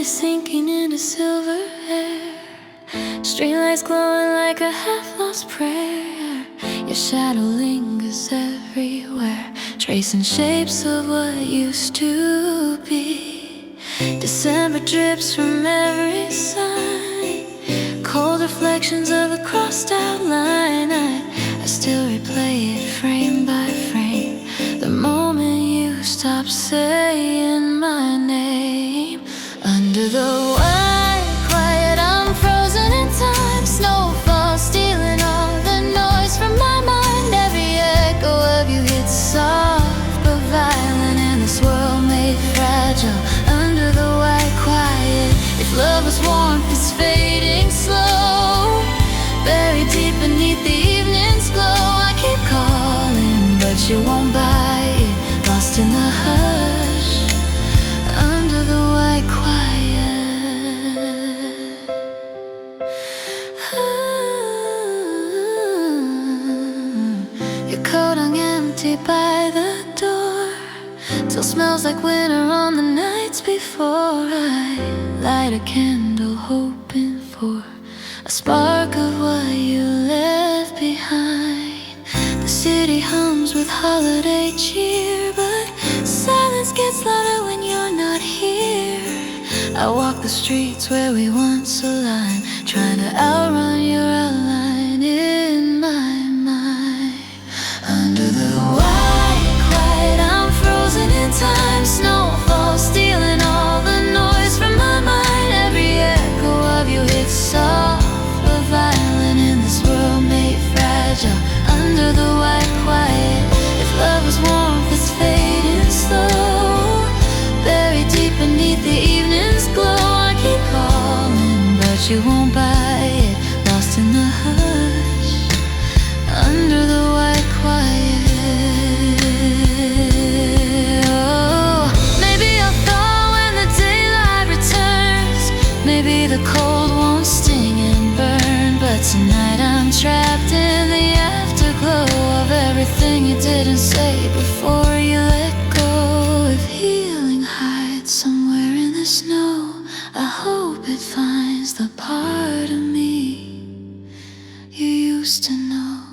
sinking into silver air. Streetlights glowing like a half-lost prayer. Your shadow lingers everywhere, tracing shapes of what used to be. December drips from every side, cold reflections of a crossed out line. I still replay it frame by frame, the moment you stop saying my name. Under the white quiet, I'm frozen in time. Snowfall stealing all the noise from my mind. Every echo of you hits soft but violent in this world made fragile. Under the white quiet, if love was warmth, it's fading slow. Buried deep beneath the evening's glow, I keep calling, but you won't bite. Lost in the hush, under the white quiet. Your coat hung empty by the door, still smells like winter on the nights before. I light a candle hoping for a spark of what you left behind. The city hums with holiday cheer, but silence gets louder when you're not here. I walk the streets where we once aligned, trying to outrun your outline in my mind. Under the white quiet, I'm frozen in time. Snowfall stealing all the noise from my mind. Every echo of you hits soft but violent in this world made fragile. Under the white quiet, if love was warmth, it's fading slow. Buried deep beneath the evening's glow, I keep calling, but you won't bite. Lost in the hush, under the white quiet. Oh, maybe I'll thaw when the daylight returns. Maybe the cold won't sting and burn, but tonight I'm trapped in the afterglow of everything you didn't say before you let go. If healing hides somewhere in the snow, I hope it finds the part of me you used to know.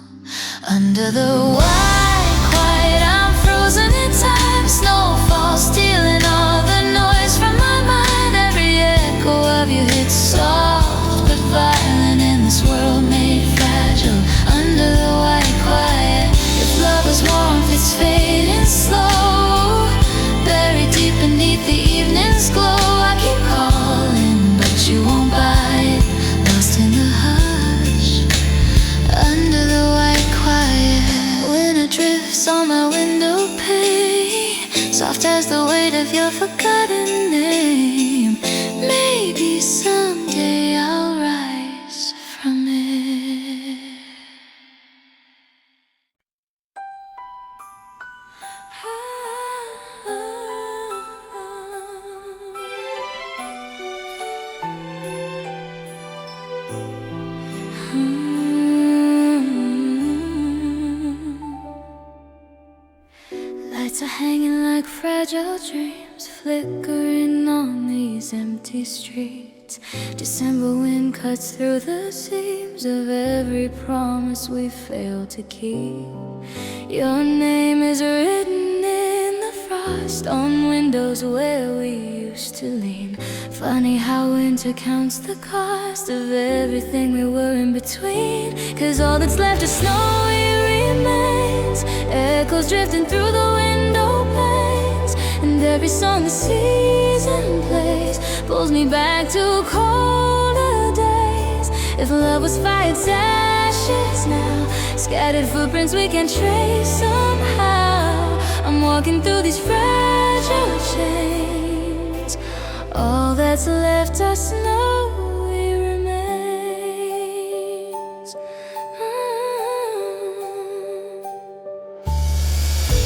Under the white quiet, I'm frozen in time. Snowfall stealing all the noise from my mind. Every echo of you hits soft but violent in this world made fragile. Under the white quiet, if love was warmth, it's fading slow. Buried deep beneath the evening's glow, I keep calling, but you won't bite. Lost in the hush, under the white quiet. Winter drifts on my window pane, soft as the weight of your forgotten name. Maybe someday I'll rise from it. Lights are hanging like fragile dreams, flickering on these empty streets. December wind cuts through the seams of every promise we failed to keep. Your name is written in the frost on windows where we used to lean. Funny how winter counts the cost of everything we were in between. 'Cause all that's left is snowy remains, echoes drifting through the window panes. And every song the season plays pulls me back to colder days. If love was fire, it's ashes now, scattered footprints we can trace somehow. I'm walking through these fragile chains, all that's left are snowy remains.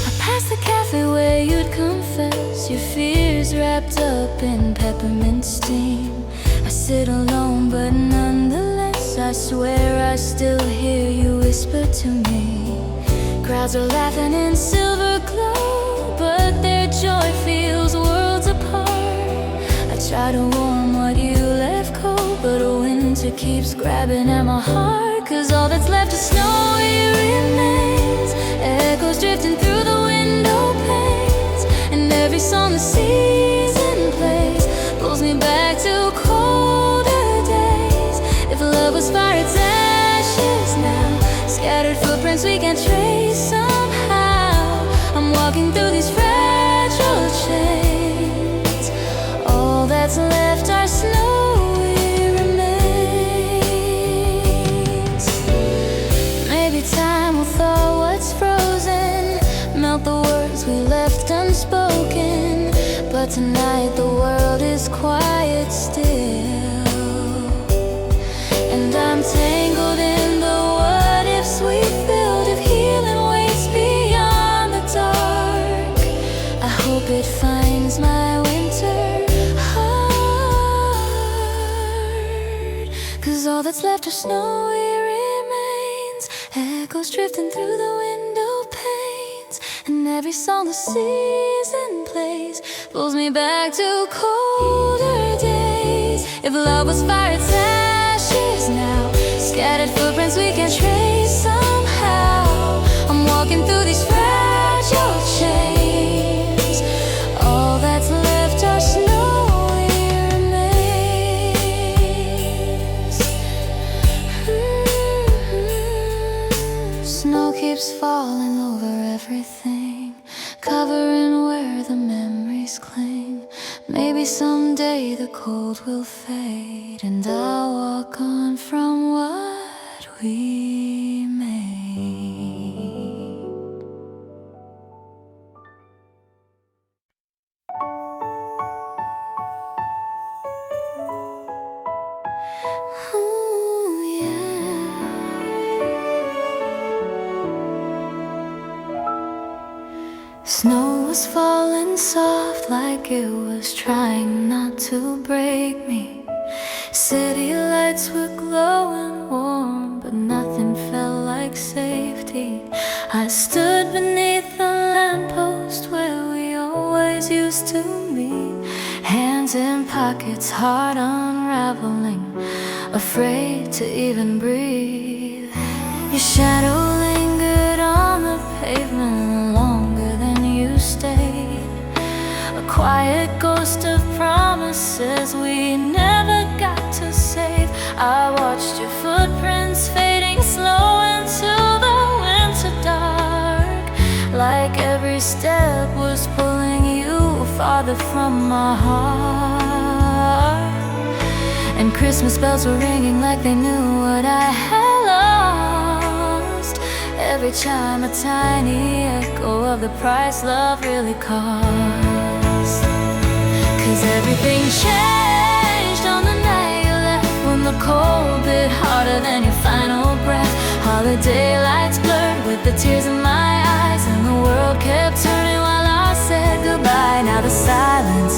I passed the cafe where you'd confess your fears wrapped up in peppermint steam. I sit alone but nonetheless I swear I still hear you whisper to me. Crowds are laughing in silver glow, but their joy feels worlds apart. I try to warm what you left cold, but winter keeps grabbing at my heart. 'Cause all that's left is snowy remains, echoes drifting through the window panes, and every song the season plays pulls me back to colder days. If love was fire, it's ashes now, scattered footprints we can't trace somehow. I'm walking through these fragile chains, all that's left are snowy remains. Maybe time will thaw what's frozen, melt the words we left unspoken, but tonight the world is quiet still, and I'm tangled in the what ifs we filled. If healing waits beyond the dark, I hope it finds my winter heart. 'Cause all that's left are snowy remains, echoes drifting through the window panes, and every song the season plays pulls me back to colder days. If love was fire, it's ashes now, scattered footprints we can't trace somehow. I'm walking through these fragile chains, all that's left are snowy remains. Snow keeps falling over everything, covering where the memories cling. Maybe someday the cold will fade, and I'll walk on from what we made. Ooh, yeah. Snow was falling soft like it was trying not to break me. City lights were glowing warm, but nothing felt like safety. I stood beneath the lamppost where we always used to meet, hands in pockets, heart unraveling, afraid to even breathe. Your shadow lingered on the pavement longer than you stayed, a quiet ghost of promises we never got to save. I watched your footprints fading slow into the winter dark, like every step was pulling you farther from my heart. And Christmas bells were ringing like they knew what I had lost, every chime a tiny echo of the price love really cost. 'Cause everything changed on the night you left, when the cold bit harder than your final breath. Holiday lights blurred with the tears in my eyes, and the world kept turning while I said goodbye. Now the silence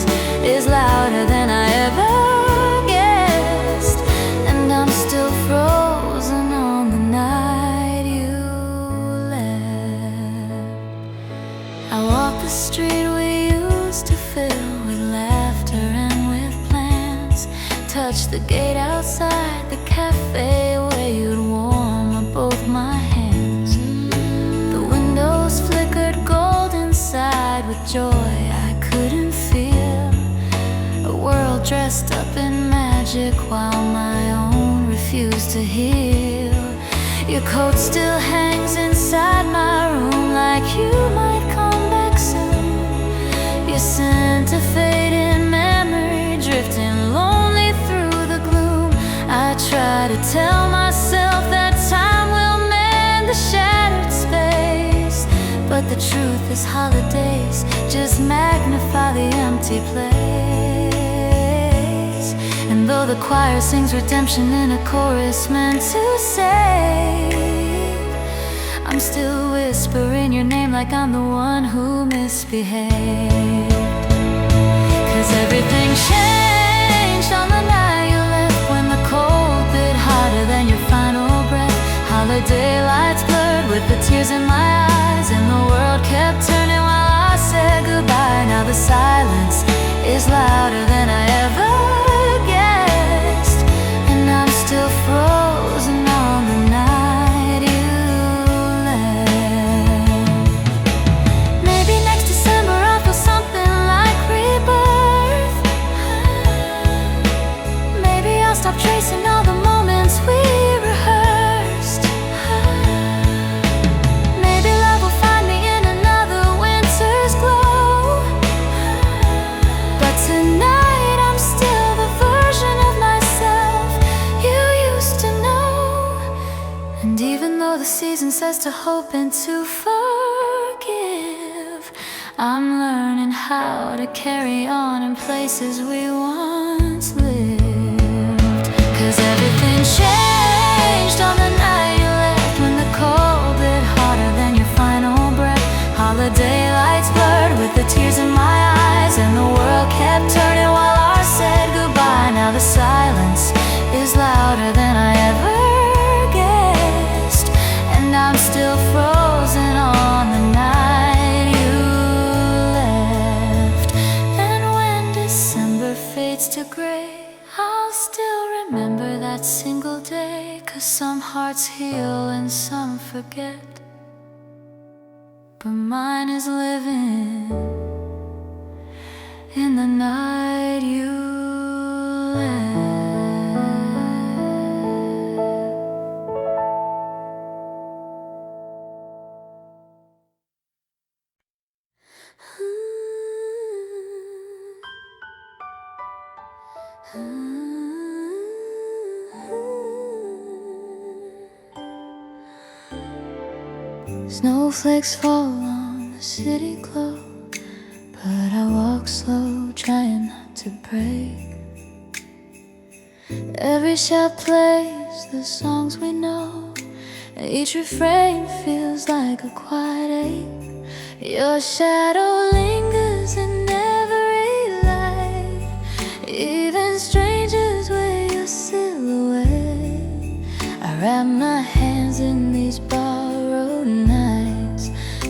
is louder than I ever guessed, and I'm still frozen on the night you left. I walk the street we used to fill with laughter and with plans, touch the gate outside the cafe where you'd warm both my hands. The windows flickered gold inside with joy I couldn't feel, a world dressed up in magic while my own refused to heal. Your coat still hangs inside my room like you might come back soon, your scent a fading memory drifting lonely through the gloom. I try to tell myself that time will mend the shattered space, but the truth is holidays just magnify the empty place. And though the choir sings redemption in a chorus meant to save, I'm still whispering your name like I'm the one who misbehaved. 'Cause everything changed on the night you left, when the cold bit harder than your final breath. Holiday lights blurred with the tears in my eyes, and the world kept turning while I said goodbye. Now the silence is louder than I ever us to hope and to forgive. I'm learning how to carry on in places we once lived. 'Cause everything changed on the night you left, when the cold bit harder than your final breath. Holiday lights blurred with the tears in my eyes, and the world kept turning while I said goodbye. Now the silence is louder than I ever guessed, and I'm still frozen on the night you left. And when December fades to gray, I'll still remember that single day. 'Cause some hearts heal and some forget, but mine is living in the night you left. Snowflakes fall on the city glow, but I walk slow, trying not to break. Every shot plays the songs we know, each refrain feels like a quiet ache. Your shadow lingers in every light, even strangers wear your silhouette. I wrap my hands in these borrowed nights,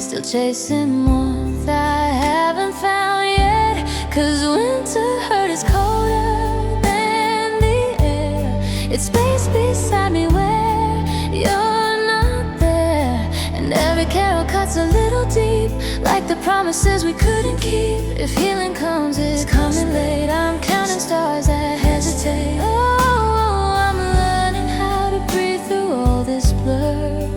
still chasing warmth I haven't found yet. 'Cause winter hurt is colder than the air. It's space beside me where you're not there, and every carol cuts a little deep, like the promises we couldn't keep. If healing comes, it's coming late. I'm counting stars that hesitate. Oh, I'm learning how to breathe through all this blur,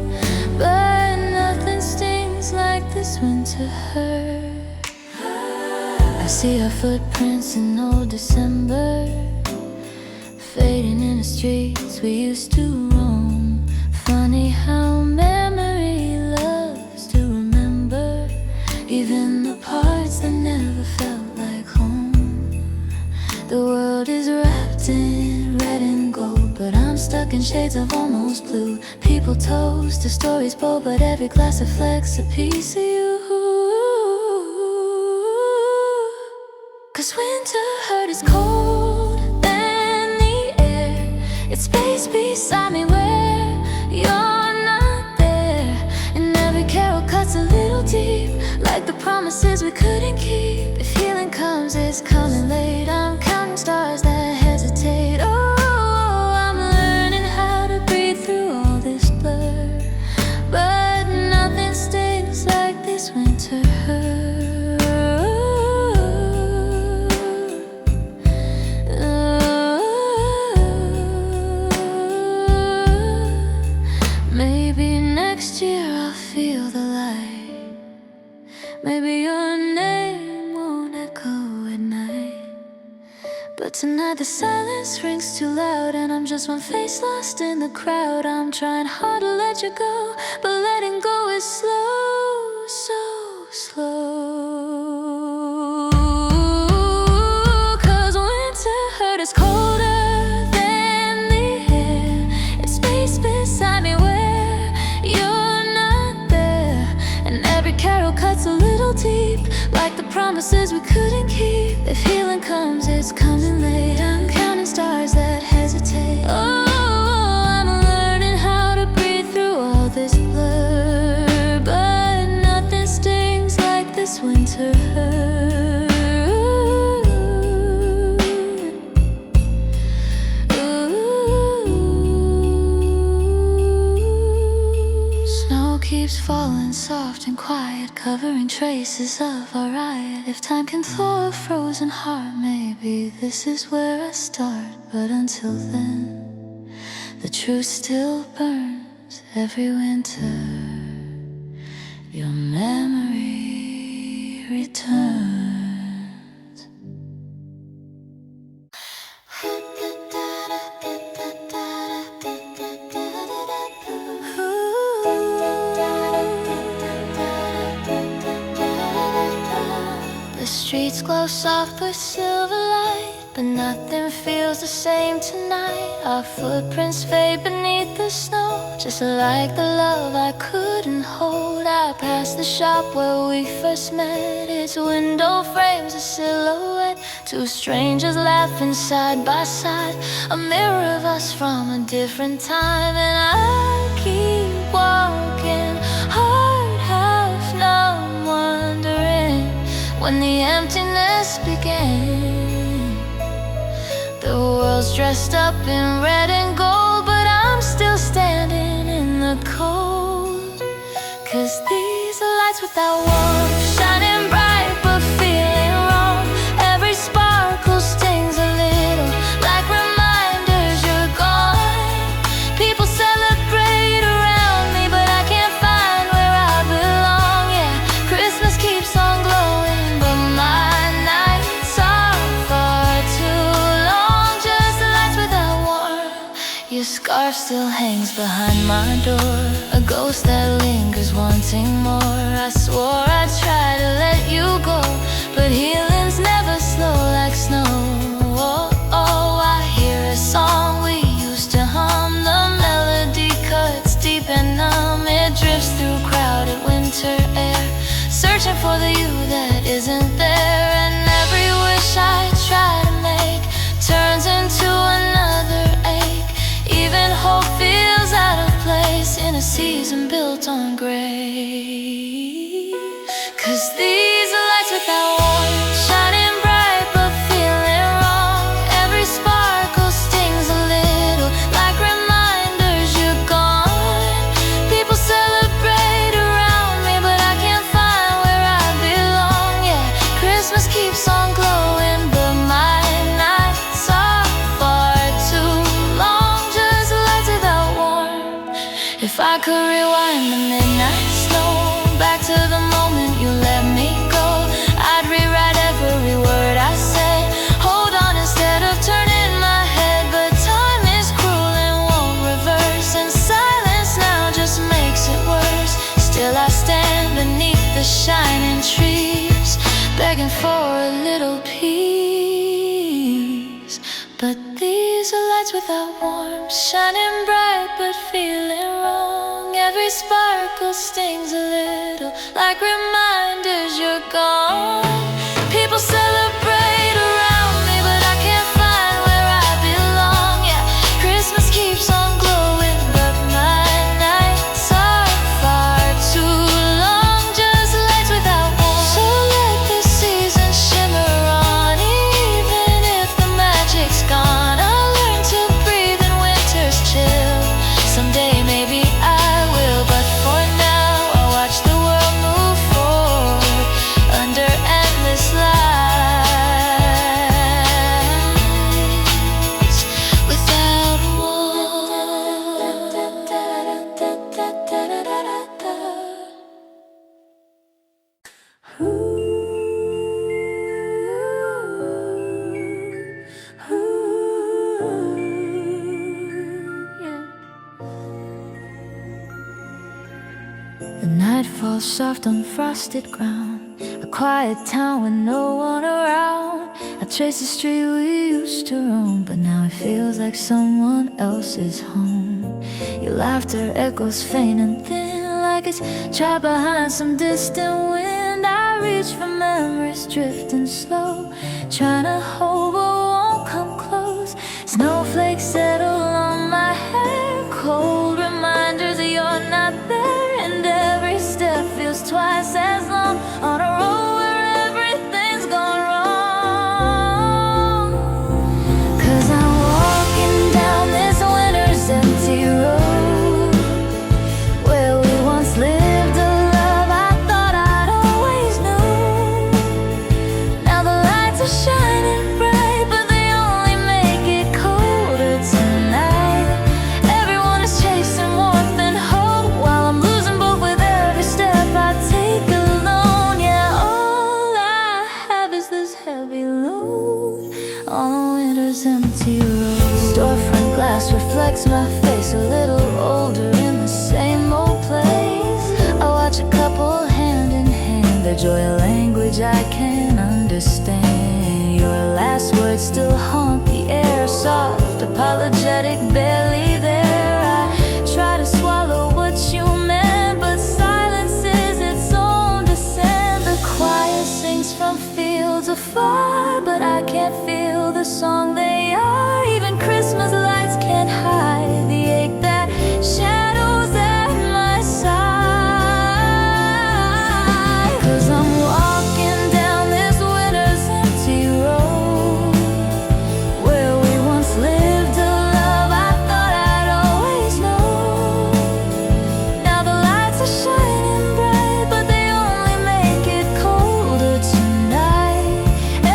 but nothing stings like this winter hurt. I see our footprints in old December, fading in the streets we used to roam. Funny how memory loves to remember, even the parts that never felt like home. The world is wrapped in red and gold, but I'm stuck in shades of almost blue. People toast, the story's bold, but every glass reflects a piece of you. 'Cause winter hurt is cold than the air. It's space beside me where you're not there, and every carol cuts a little deep, like the promises we couldn't keep. If healing comes, it's coming late. I'm counting stars that hesitate. Oh, I'm learning how to breathe through all this blur, but nothing stings like this winter hurt. Maybe next year I'll feel the light. Maybe your name won't echo at night, but tonight the silence rings too loud, and I'm just one face lost in the crowd. I'm trying hard to let you go, but letting go is slow, so slow. 'Cause winter hurt is colder than the air. It's space beside me where you're not there, and every carol cuts a little deep, like the promises we couldn't keep. If healing comes, it's coming late. I'm counting stars that hesitate. Oh, I'm learning how to breathe through all this blur, but nothing stings like this winter hurt. Snow keeps falling soft and quiet, covering traces of our riot. If time can thaw a frozen heart, maybe this is where I start. But until then, the truth still burns every winter. Your memory returns. Ooh. The streets glow soft with silver light, but nothing feels the same tonight. Our footprints fade beneath the snow, just like the love I couldn't hold. I passed the shop where we first met. Its window frames a silhouette, two strangers laughing side by side, a mirror of us from a different time. And I keep walking, heart half numb, wondering when the emptiness began. The world's dressed up in red and gold, but I'm still standing in the cold. 'Cause these are lights without warmth, shining bright but feeling wrong. Every sparkle stings a little, like reminders you're gone. People celebrate around me, but I can't find where I belong. Yeah, Christmas keeps on glowing, but my nights are far too long. Just lights without warmth. Your scarf still hangs behind my door, a ghost that lingers wanting more. I swore I'd try to let you go, but healing's never slow like snow. Oh, oh, I hear a song we used to hum. The melody cuts deep and numb. It drifts through crowded winter air, searching for the you that isn't there. And every wish I try to make turns into another ache. Even hope feels out of place in a season built on gray. 'Cause these are lights without warmth, shining bright but feeling wrong. Every sparkle stings a little, like reminders you're gone. People celebrate around me, but I can't find where I belong. Yeah, Christmas keeps on glowing, but my nights are far too long. Just lights without warmth. If I could rewind the midnight snow, back to the moment you let me go, I'd rewrite every word I said, hold on instead of turning my head. But time is cruel and won't reverse, and silence now just makes it worse. Still I stand beneath the shining trees, begging for a little peace. But these are lights without warmth, shining bright but feeling wrong. Every sparkle stings a little, like reminders you're gone. People celebrate around me, but I can't find where I belong. Yeah, Christmas keeps on glowing, but my nights are far too long. Just lights without warmth. So let the season shimmer on, even if the magic's gone. I'll learn to breathe in winter's chill. Someday maybe I will, but for now I'll watch the world move forward under endless lights without warmth. The night falls soft on frosted ground, a quiet town with no one around. I trace the street we used to roam, but now it feels like someone else's home. Your laughter echoes faint and thin, like it's trapped behind some distant wind. I reach for memories drifting slow, trying to hold but won't come close. Snowflakes settle on my hair, cold reminders that you're not there. And every step feels twice as long on a road where everything's gone wrong. 'Cause I'm walking down this winter's empty road, where we once lived a love I thought I'd always known. Now the lights are shining bright, but they only make it colder tonight. Everyone is chasing warmth and hope, while I'm losing both with every step I take alone. Yeah, all I have is this heavy load on a winter's empty road. Storefront glass reflects my face, a little older in the same old place. I watch a couple hand in hand, their joy laying language I can understand. Your last words still haunt the air, soft, apologetic, barely there. I try to swallow what you meant, but silence is its own descent. The choir sings from fields afar, but I can't feel the song they are. Even Christmas lights can't hide the ache that shadows at my side. 'Cause I'm walking down this winter's empty road, where we once lived a love I thought I'd always know. Now the lights are shining bright, but they only make it colder tonight.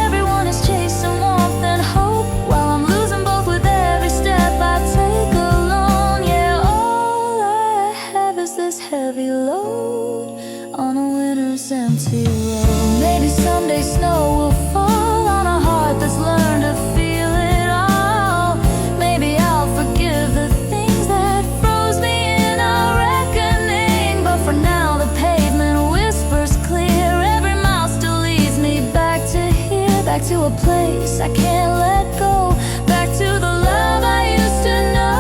Everyone is chasing warmth and hope, while I'm losing both with every step I take alone. Yeah, all I have is this heavy load on a winter's empty road. Maybe someday snow will fall on a heart that's learned to feel it all. Maybe I'll forgive the things that froze me in our reckoning. But for now the pavement whispers clear. Every mile still leads me back to here, back to a place I can't let go, back to the love I used to know.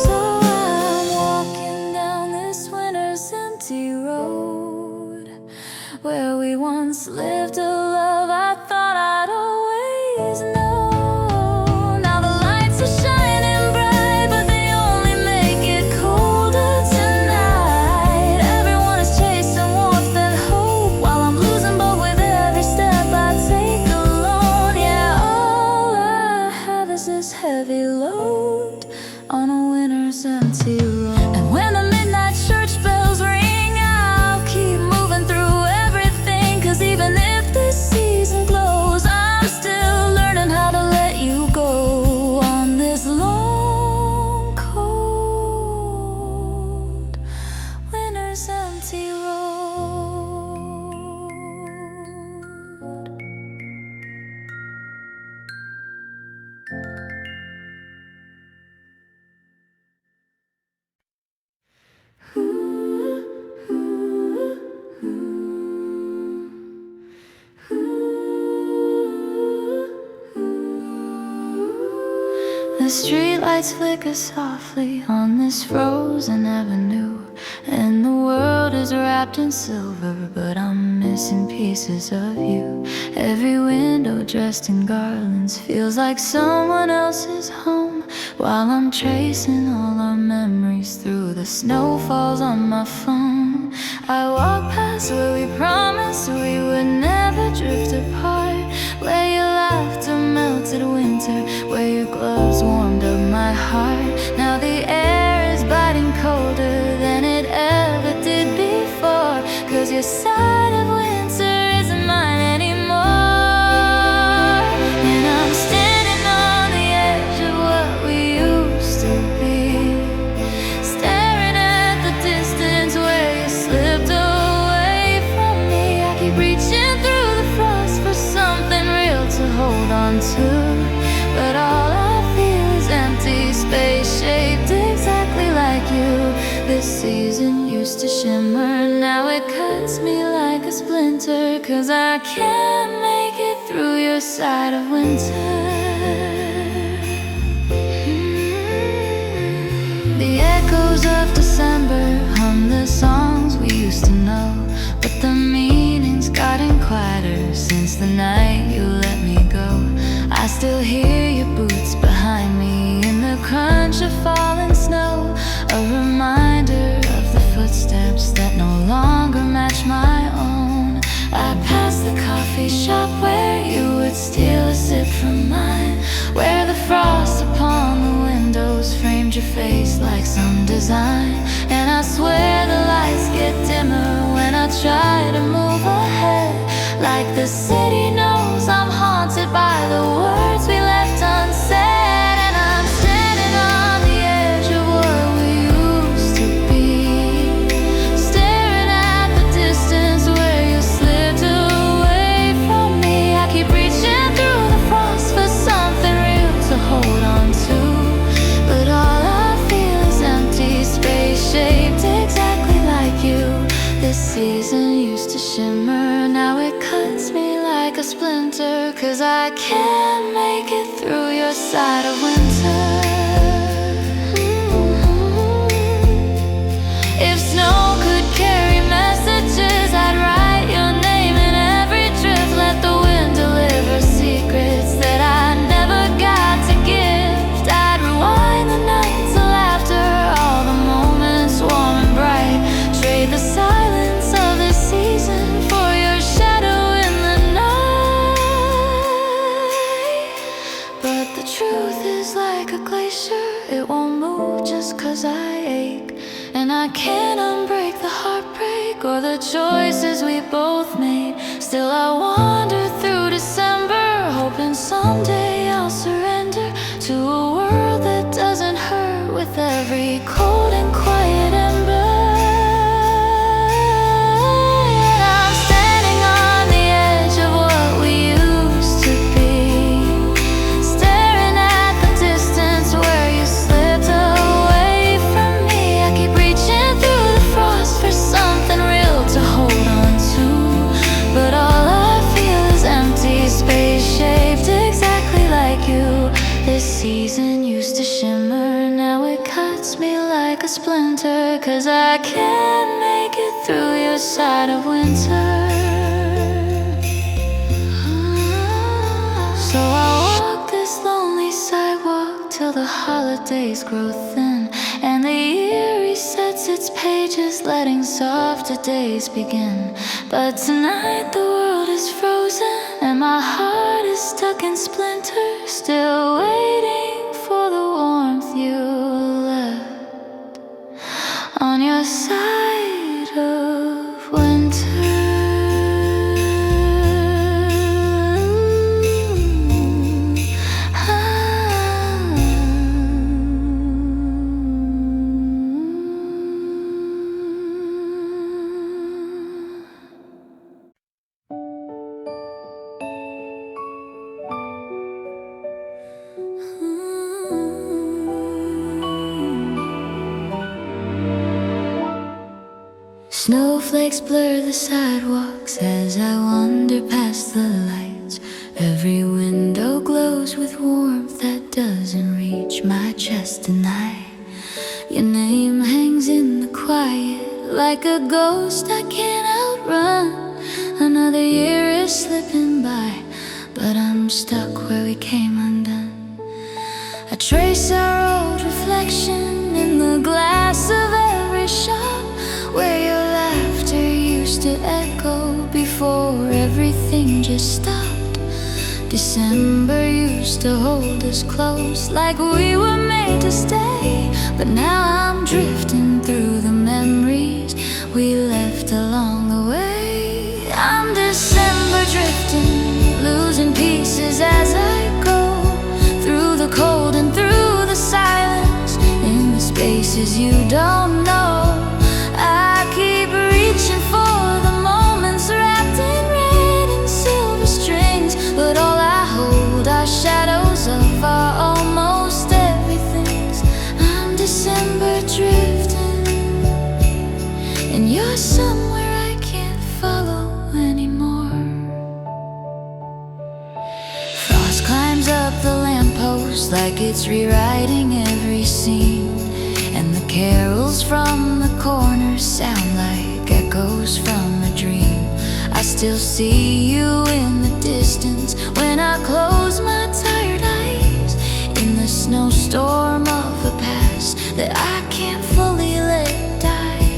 So I'm walking down this winter's empty road, where we once lived a love I thought I'd always know. Now the lights are shining bright, but they only make it colder tonight. Everyone is chasing warmth and hope, while I'm losing both with every step I take alone. Yeah, all I have is this heavy load on a winter's empty road. And when the midnight church bells ring, I'll keep moving through everything. 'Cause even if this season glows, I'm still learning how to let you go on this long, cold winter's empty road. The streetlights flicker softly on this frozen avenue, and the world is wrapped in silver, but I'm missing pieces of you. Every window dressed in garlands feels like someone else's home, while I'm tracing all our memories through the snowfalls on my phone. I walk past where we promised we would never drift apart, where your laughter melted winter, where your gloves warmed up my heart. Now the air is biting colder than it ever did before, 'cause your side of winter isn't mine anymore. And I'm standing on the edge of what we used to be, staring at the distance where you slipped away from me. I keep reaching through the frost for something real to hold on to, but all I feel is empty space shaped exactly like you. This season used to shimmer, now it cuts me like a splinter, 'cause I can't make it through your side of winter. The echoes of December hum the songs we used to know, but the meaning's gotten quieter since the night you let me go. I still hear your boots behind me in the crunch of falling snow, a reminder of the footsteps that no longer match my own. I passed the coffee shop where you would steal a sip from mine, where the frost upon the windows framed your face like some design. And I swear the lights get dimmer when I try to move ahead, like the city knows I'm haunted by the words we left unsaid. And I'm standing on the edge of what we used to be, staring at the distance where you slipped away from me. I keep reaching through the frost for something real to hold on to, but all I feel is empty space shaped exactly like you. season used to shimmer, now it cuts me like a splinter, 'cause I can't make it through your side of winter. If snow could carry messages, I'd write your name in every drift. Let the wind deliver secrets that I never got to gift. I'd rewind the nights of laughter, all the moments warm and bright. Trade the silence of this season for your shadow in the night. But the truth is like a glacier, it won't move just 'cause I ache. And I can't unbreak the heartbreak or the choices we both made. Still I wander through December, hoping someday I'll surrender to a world that doesn't hurt with every cold and quiet ember. And I'm standing on the edge of what we used to be, staring at the distance where you slipped away from me. I keep reaching through the frost for something real to hold on to, but all I feel is empty space shaped exactly like you. This season used to shimmer, now it cuts me like a splinter, 'cause I can't make it through your side of winter. So I walk this lonely sidewalk till the holidays grow thin, and the year resets its pages, letting softer days begin. But tonight the world is frozen, and my heart is stuck in splinters, still waiting for the warmth you left on your side of winter. Snowflakes blur the sidewalks as I wander past the lights. Every window glows with warmth that doesn't reach my chest tonight. Your name hangs in the quiet like a ghost I can't outrun. Another year is slipping by, but I'm stuck where we came undone. I trace our old reflection in the glass of every shop, where your laughter used to echo before everything just stopped. December used to hold us close like we were made to stay, but now I'm drifting through the memories we left along the way. I'm December drifting, losing pieces as I go, through the cold and through the silence, in the spaces you don't know. I keep reaching for the moments wrapped in red and silver strings, but all I hold are shadows of our almost everythings. I'm December drifting, and you're somewhere I can't follow anymore. Frost climbs up the lamppost like it's rewriting every scene, and the carols from the corners sound like echoes from a dream. I still see you in the distance when I close my tired eyes, in the snowstorm of the past that I can't fully let die.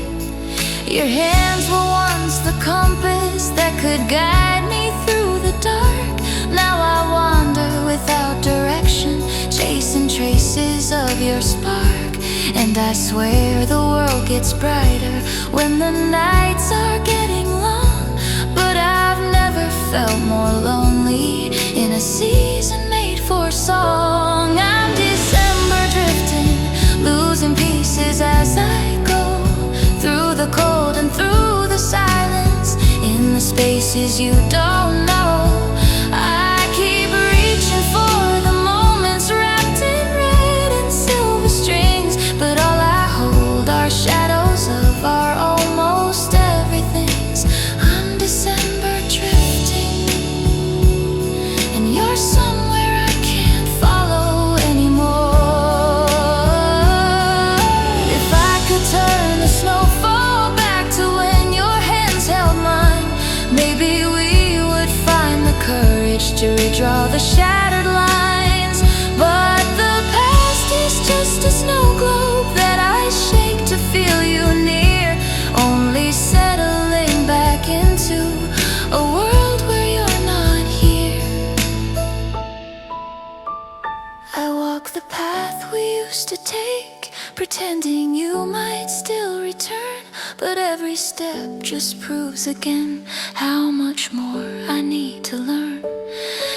Your hands were once the compass that could guide me through the dark. Now I wander without direction, chasing traces of your spark. And I swear the world gets brighter when the nights are getting long, but I've never felt more lonely in a season made for song. I'm December drifting, losing pieces as I go, through the cold and through the silence, in the spaces you don't know. I keep reaching for the moments wrapped in red and silver strings, but all I hold are shadows of our almost everything. understanding you might still return, but every step just proves again how much more I need to learn.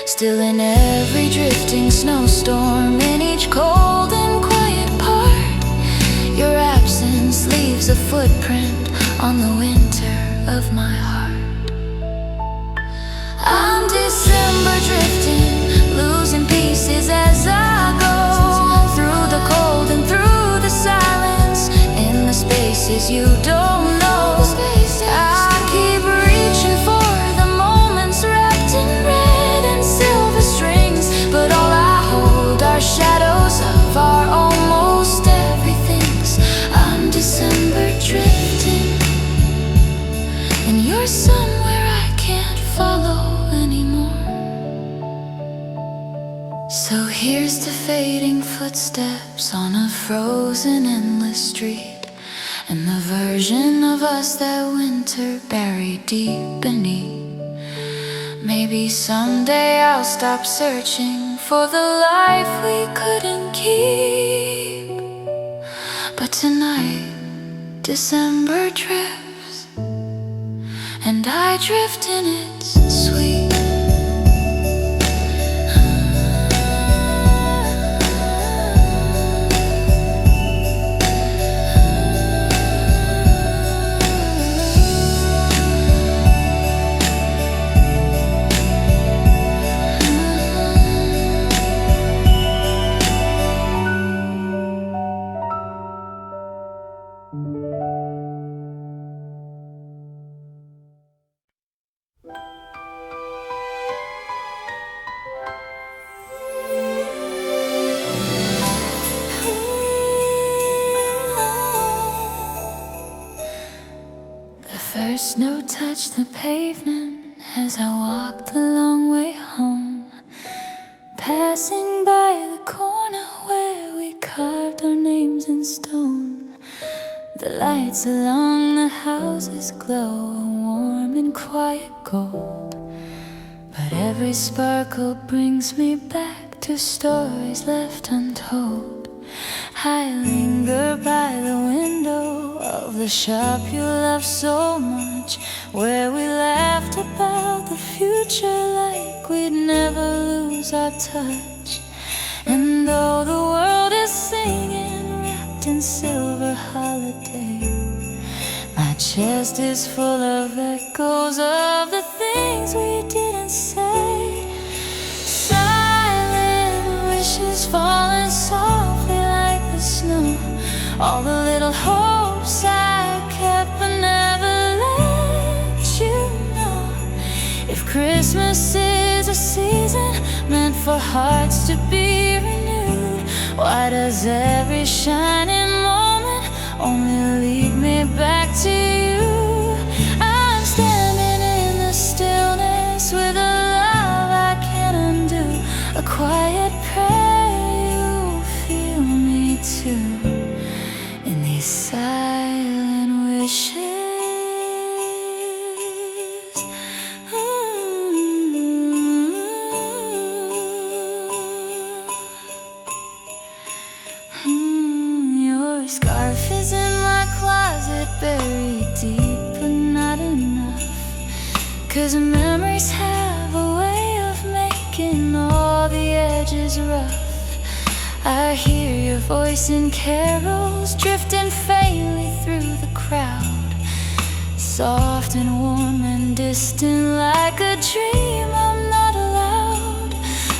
Still in every drifting snowstorm, in each cold and quiet part, your absence leaves a footprint on the winter of my heart. I'm December drifting, losing pieces as I go, through the cold and through the silence, in the spaces you don't know. I keep reaching for the moments wrapped in red and silver strings, but all I hold are shadows of our almost everythings. I'm December drifting, and you're somewhere I can't follow anymore. So here's to fading footsteps on a frozen endless street, and the version of us that winter buried deep beneath. Maybe someday I'll stop searching for the life we couldn't keep, but tonight December drifts, and I drift in its sweet. First snow touched the pavement as I walked the long way home, passing by the corner where we carved our names in stone. The lights along the houses glow a warm and quiet gold, but every sparkle brings me back to stories left untold. I linger by the window of the shop you loved so much, where we laughed about the future like we'd never lose our touch. And though the world is singing, wrapped in silver holiday, my chest is full of echoes of the things we didn't say. Silent wishes falling softly like the snow, all the little hopes I kept but never let you know. If Christmas is a season meant for hearts to be renewed, why does every shining moment only lead me back to you? I'm standing in the stillness with a love I can't undo, a quiet prayer you feel me too, in these silent wishes. Your scarf is in my closet, buried deep but not enough, 'cause memories have a way of making all the edges rough. I hear your voice in carols, drifting faintly through the crowd, soft and warm and distant like a dream I'm not allowed.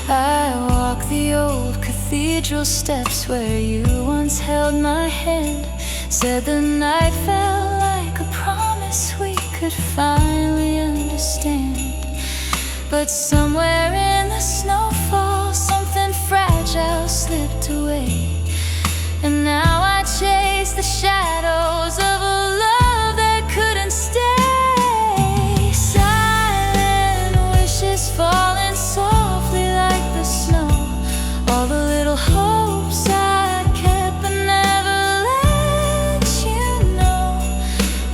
I walk the old cathedral steps where you once held my hand, said the night felt like a promise we could finally understand. But somewhere in the snowfall, something fragile slipped away, and now I chase the shadows of a love that couldn't stay. Silent wishes falling softly like the snow, all the little hopes I kept but never let you know.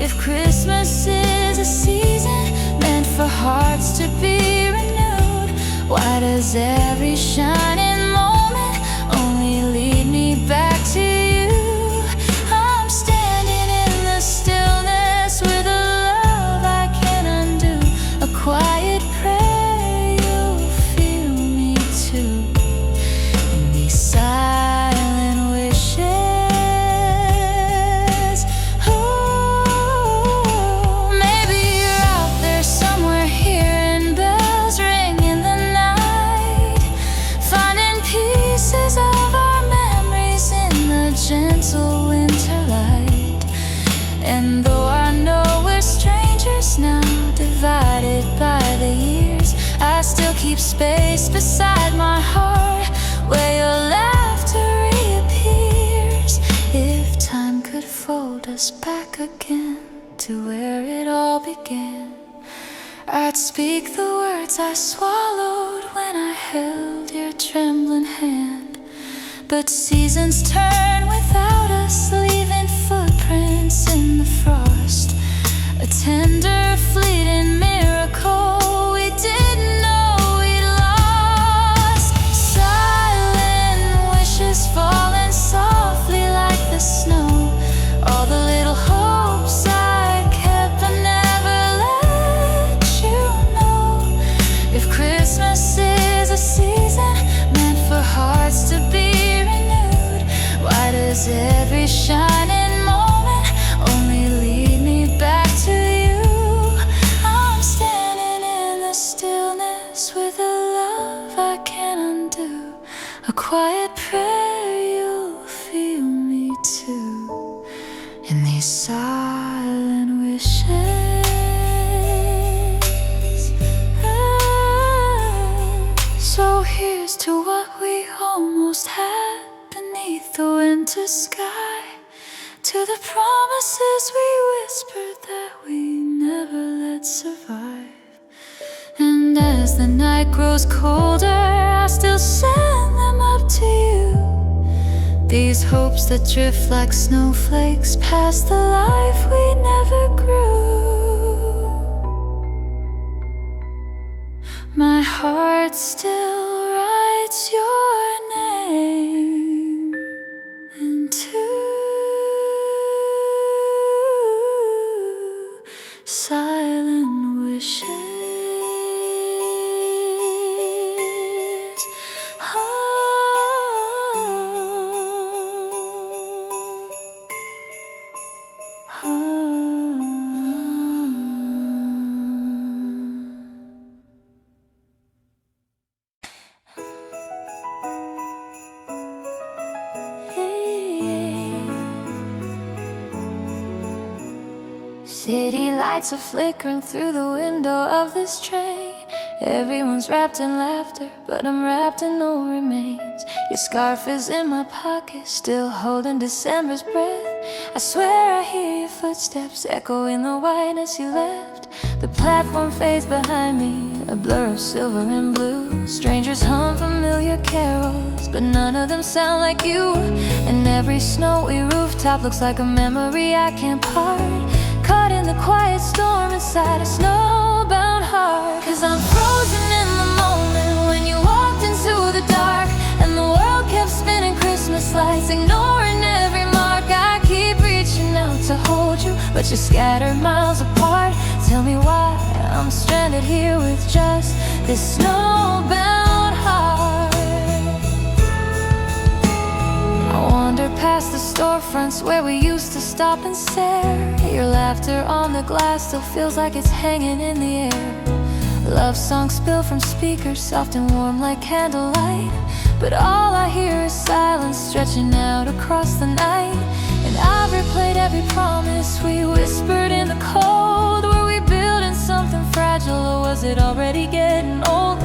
If Christmas is a season meant for hearts to be renewed, why does every shining moment only lead me back to you? keep space beside my heart where your laughter reappears. If time could fold us back again to where it all began, I'd speak the words I swallowed when I held your trembling hand. But seasons turn without us, leaving footprints in the frost. A tender, fleeting miracle we didn't know we'd lost. Silent wishes falling softly like the snow. All the little hopes I kept, I never let you know. If Christmas is a season meant for hearts to be renewed, why does every shining moment only lead me back to you? I'm standing in the stillness with a love I can't undo, a quiet prayer you'll feel me too in these silent wishes. So here's to what we almost had beneath the winter sky, to the promises we whispered that we never let survive. And as the night grows colder, I still send them up to you, these hopes that drift like snowflakes past the life we never grew. My heart still writes your name into silent wishes. City lights are flickering through the window of this train. Everyone's wrapped in laughter, but I'm wrapped in no remains. Your scarf is in my pocket, still holding December's breath. I swear I hear your footsteps echoing the whiteness you left. The platform fades behind me, a blur of silver and blue. Strangers hum familiar carols, but none of them sound like you. And every snowy rooftop looks like a memory I can't part, caught in the quiet storm inside a snowbound heart. Cause I'm frozen in the moment when you walked into the dark, and the world kept spinning Christmas lights, ignoring every mark. I keep reaching out to hold you, but you're scattered miles apart. Tell me why I'm stranded here with just this snowbound heart. I wander past the storefronts where we used to stop and stare. Your laughter on the glass still feels like it's hanging in the air. Love songs spill from speakers, soft and warm like candlelight, but all I hear is silence stretching out across the night. And I've replayed every promise we whispered in the cold. Were we building something fragile, or was it already getting old?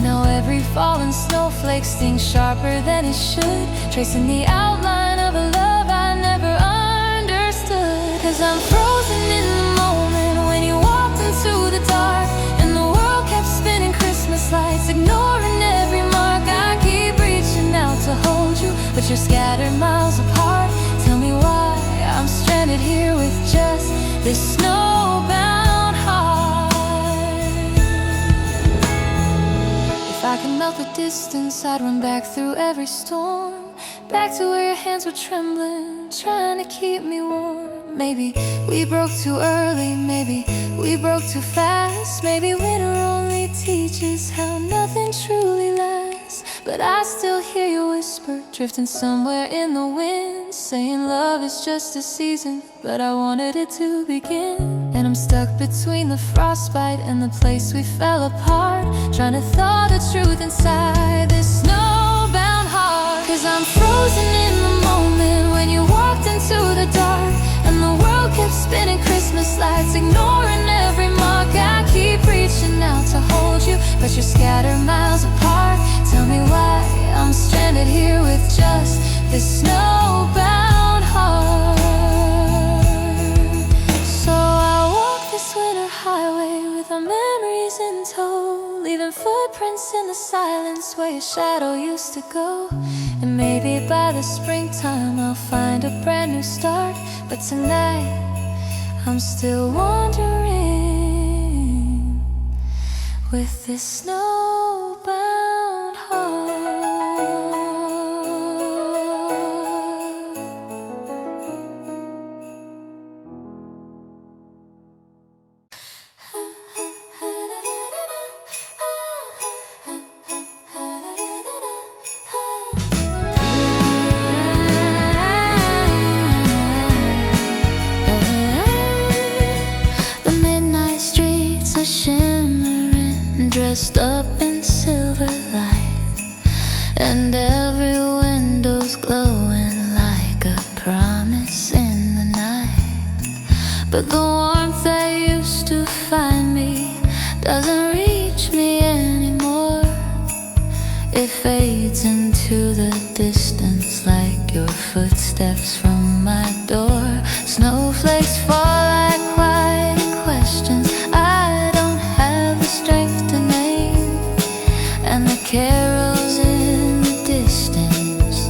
Now every fallen snowflake stings sharper than it should, tracing the outline of a love I never understood. Cause I'm frozen in the moment when you walked into the dark, and the world kept spinning Christmas lights, ignoring every mark. I keep reaching out to hold you, but you're scattered miles apart. Tell me why I'm stranded here with just this snowbound heart. If I could melt the distance, I'd run back through every storm, back to where your hands were trembling, trying to keep me warm. Maybe we broke too early, maybe we broke too fast. Maybe winter only teaches how nothing truly lasts. But I still hear you whisper, drifting somewhere in the wind, saying love is just a season, but I wanted it to begin. And I'm stuck between the frostbite and the place we fell apart, trying to thaw the truth inside this snowbound heart. Cause I'm frozen in the moment when you walked into the dark, and the world kept spinning Christmas lights, ignoring every mark. I keep reaching out to hold you, but you're scattered miles apart. Tell me why I'm stranded here with just this snowbound heart. So I walk this winter highway with our memories in tow, leaving footprints in the silence where your shadow used to go. And maybe by the springtime I'll find a brand new start, but tonight I'm still wandering with this snowbound heart. The midnight streets are shimmering, dressed up in silver light, and every window's glowing like a promise in the night. But the warmth that used to find me doesn't reach me anymore. It fades into the distance like your footsteps from my door. Snowflakes fall like quiet questions I don't have the strength to name, and the carols in the distance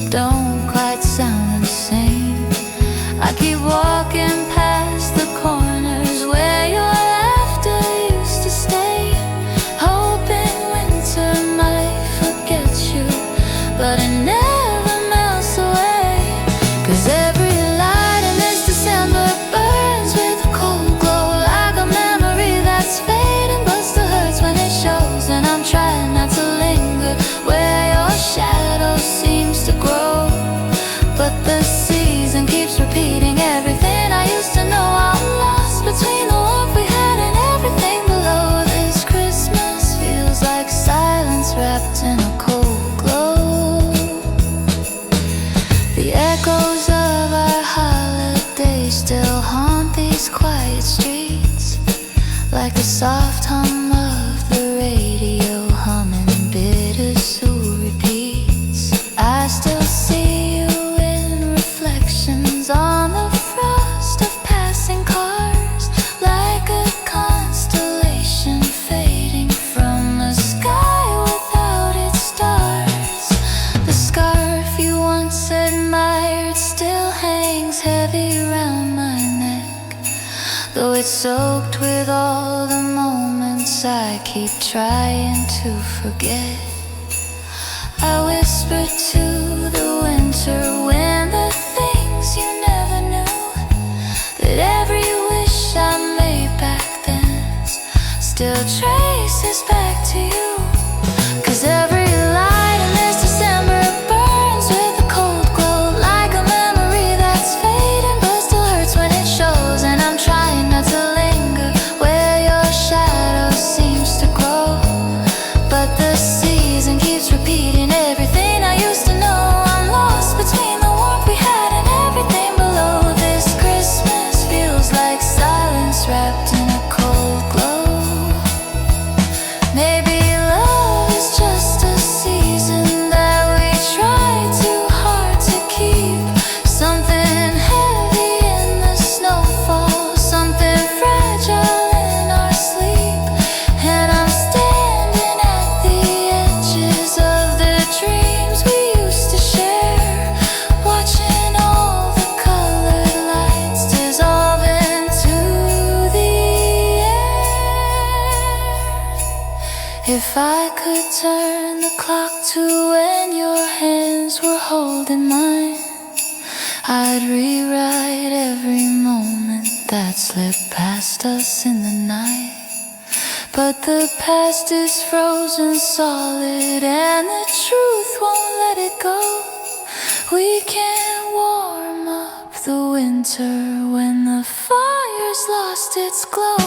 don't quite sound the same. I keep walking past the corners where your laughter used to stay, hoping winter might forget you, but it never melts away. 'Cause every light in this December burns with a cold glow, like a memory that's fading but still hurts when it shows. And I'm trying not to linger where your shadow seems to grow, but the season keeps repeating everything I used to know. I'm lost between the warmth we had and everything below. This Christmas feels like silence wrapped in a cold glow. The echoes of our holiday still haunt these quiet streets, like the soft hum of the radio humming bittersweet repeats. I still see you in reflections on the frost of passing cars, like a constellation fading from the sky without its stars. The scarf you once admired still hangs heavy round my neck, though it's soaked with all the moments I keep trying to forget. I whisper to the winter when the things you never knew, that every wish I made back then still traces back to you. 'Cause every light in this December burns with a cold glow, like a memory that's fading but still hurts when it shows. And I'm trying not to linger where your shadow seems to grow, but the season keeps repeating everything I used to know. I'm lost between the warmth we had and everything below. This Christmas feels like silence wrapped in a cold glow. Maybe love is just a season that we try too hard to keep. Something heavy in the snowfall, something fragile in our sleep. And I'm standing at the edges of the dreams we used to share, watching all the colored lights dissolve into the air. If I could turn the clock to when your hands were holding mine, I'd rewrite every moment that slipped past us in the night. But the past is frozen solid and the truth won't let it go. We can't warm up the winter when the fire's lost its glow.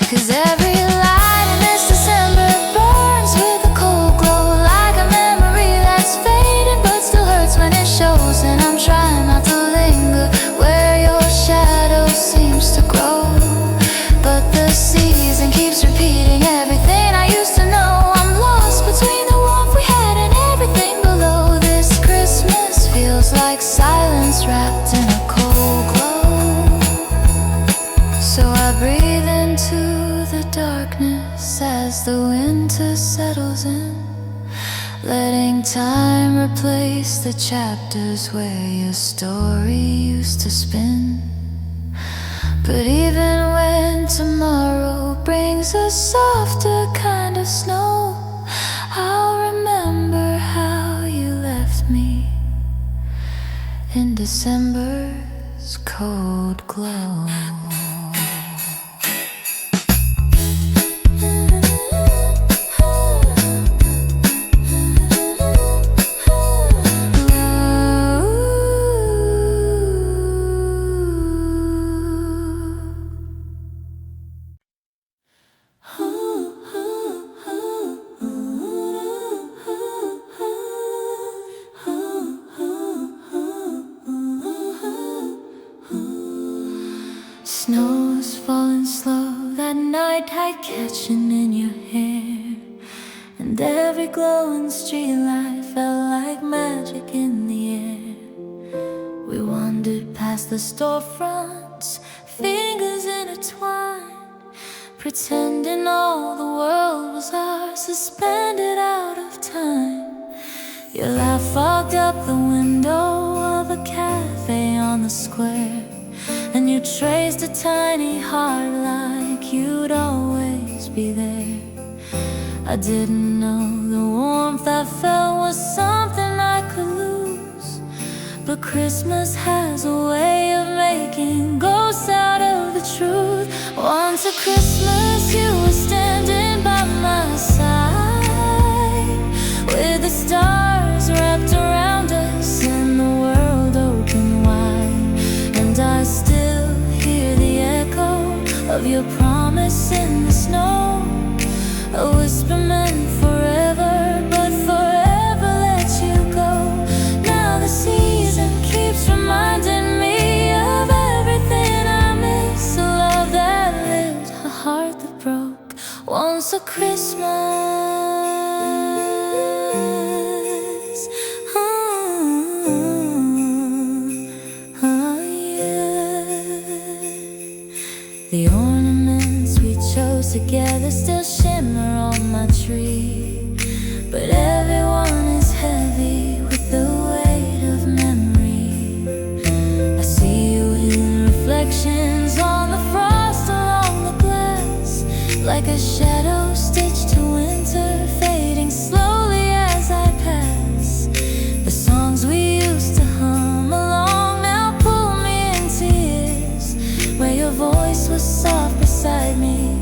'Cause every light in this December burns with a cold glow, like a memory that's fading but still hurts when it shows. And I'm trying not to linger where your shadow seems to grow, but the season keeps repeating everything I used to know. the winter settles in, letting time replace the chapters where your story used to spin. But even when tomorrow brings a softer kind of snow, I'll remember how you left me in December's cold glow. Snow's falling slow, that night light catching in your hair, and every glowing street light felt like magic in the air. We wandered past the storefronts, fingers intertwined, pretending all the world was ours, suspended out of time. Your laugh fogged up the window of a cafe on the square, and you traced a tiny heart like you'd always be there. I didn't know the warmth I felt was something I could lose, but Christmas has a way of making ghosts out of the truth. Once at Christmas you were standing by my side, with the stars wrapped around us and the world open wide, and I still hear the echo of your promise in the snow. A whisper meant forever, but forever let you go. Now the season keeps reminding me of everything I miss, a love that lived, a heart that broke once a Christmas. The ornaments we chose together still shimmer on my tree, but everyone is heavy with the weight of memory. I see you in reflections on the frost along the glass, like a shadow stitched to winter, fading slowly as I pass. The songs we used to hum along now pull me in tears, where your voice was soft beside me,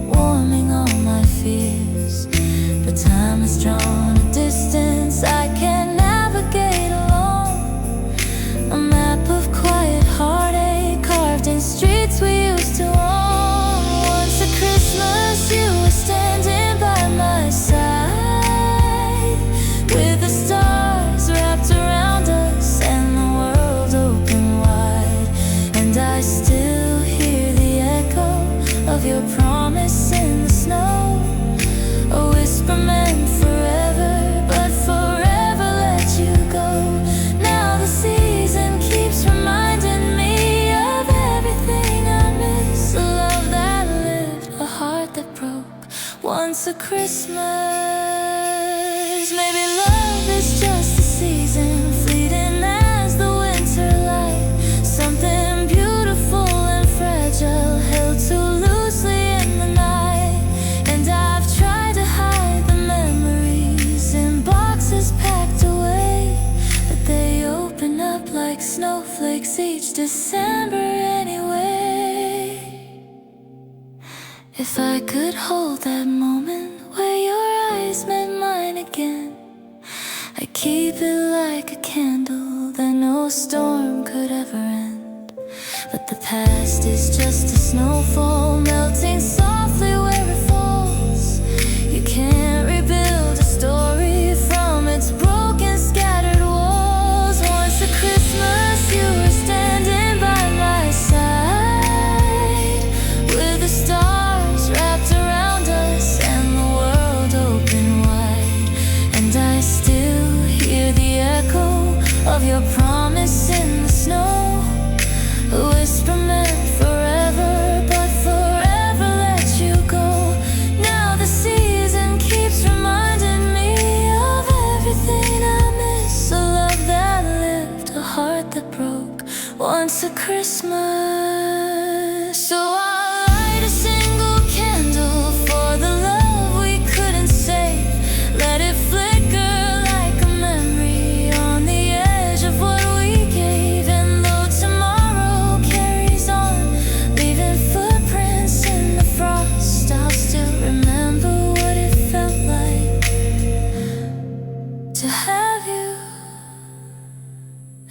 warming all my fears. But time has drawn a distance I can't navigate alone, a map of quiet heartache carved in streets we used to own. Once at Christmas you were standing by my side, with the stars wrapped around us and the world open wide, and I still hear the echo of your promise in the snow. A whisper meant forever, but forever let you go. Now the season keeps reminding me of everything I miss, a love that lived, a heart that broke once a Christmas. Maybe love is just a season, fleeting as the winter light, something beautiful and fragile, held too loosely in the night. And I've tried to hide the memories in boxes packed away, but they open up like snowflakes each December anyway. If I could hold that moment where your eyes met mine again, I'd keep it like a candle that no storm could ever end. But the past is just a snowfall melting softly where it falls. You can't rebuild a story from its broken, scattered walls. Once at Christmas you were standing by my side, with the stars wrapped around us and the world open wide, and I still hear the echo of your promise in the snow. A whisper meant forever, but forever let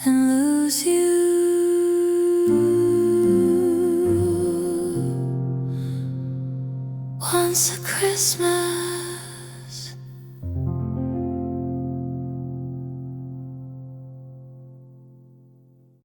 and lose you. Once a Christmas